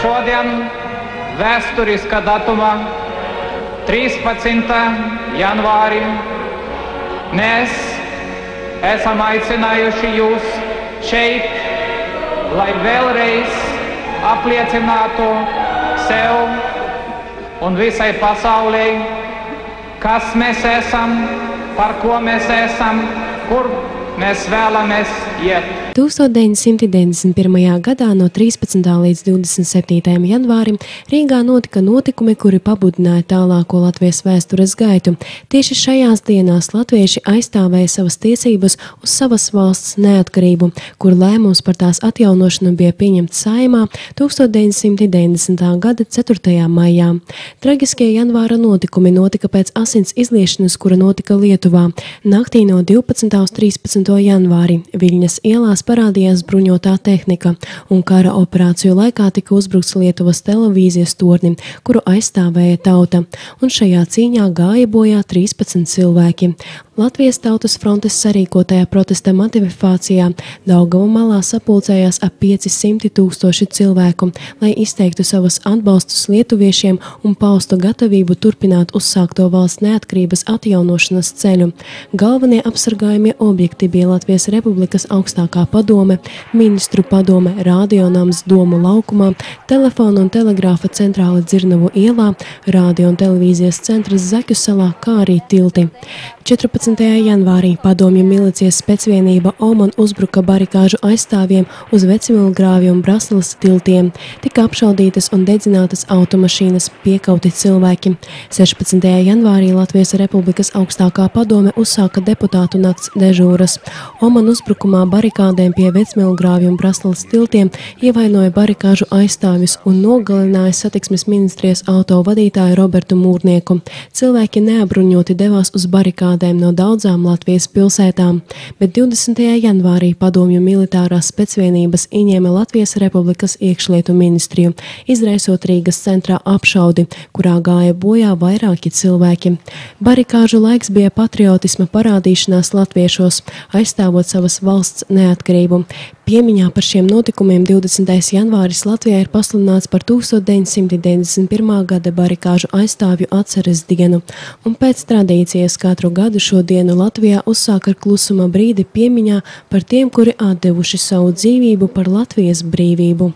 šodien vēsturiska datuma 13. janvārī mēs esam aicinājuši jūs šeit, lai vēlreiz apliecinātu sev un visai pasaulē, kas mēs esam, par ko mēs esam, kur mēs vēlamies iet. 1991. gadā no 13. līdz 27. janvārim Rīgā notika notikumi, kuri pabudināja tālāko Latvijas vēstures gaitu. Tieši šajās dienās latvieši aizstāvēja savas tiesības uz savas valsts neatkarību, kur lēmums par tās atjaunošanu bija pieņemts Saeimā 1990. gada 4. maijā. Traģiskie janvāra notikumi notika pēc asins izliešanas, kura notika Lietuvā. Naktī no 12. uz 13. janvāri Viļņas ielās parādījās bruņotā tehnika, un kara operāciju laikā tika uzbrukts Lietuvas televīzijas tornim, kuru aizstāvēja tauta, un šajā cīņā gāja bojā 13 cilvēki. Latvijas Tautas frontes sarīkotajā protesta manifestācijā Daugava malā sapulcējās ap 500 000 cilvēku, lai izteiktu savus atbalstus lietuviešiem un paustu gatavību turpināt uzsākto valsts neatkarības atjaunošanas ceļu. Galvenie apsargājumie objekti bija Latvijas Republikas augstākā padome, ministru padome, radionams Domu laukumā, telefona un telegrāfa centrāla Dzirnavu ielā, radio un televīzijas centrs Zaķu salā, kā arī tilti. 14. janvārī padomju milicijas specvienība Oman uzbruka barikāžu aizstāvjiem uz Vecmilgrāvju un Braslavas tiltiem. Tika apšaudītas un dedzinātas automašīnas, piekauti cilvēki. 16. janvārī Latvijas Republikas augstākā padome uzsāka deputātu nakts dežūras. Oman uzbrukumā barikādēm pie Vecmilgrāvju un Braslavas tiltiem ievainoja barikāžu aizstāvjus un nogalināja satiksmes ministrijas auto vadītāju Robertu Mūrnieku. Cilvēki neapbruņoti devās uz barikādēm no daudzām Latvijas pilsētām, bet 20. janvārī padomju militārās specvienības ieņēma Latvijas Republikas iekšlietu ministriju, izraisot Rīgas centrā apšaudi, kurā gāja bojā vairāki cilvēki. Barikāžu laiks bija patriotisma parādīšanās latviešos, aizstāvot savas valsts neatkarību. Piemiņā par šiem notikumiem 20. janvāris Latvijā ir pasludināts par 1991. gada barikāžu aizstāvju atceres dienu, un pēc tradīcijas katru gadu šo dienu Latvijā uzsāk ar klusuma brīdi piemiņā par tiem, kuri atdevuši savu dzīvību par Latvijas brīvību.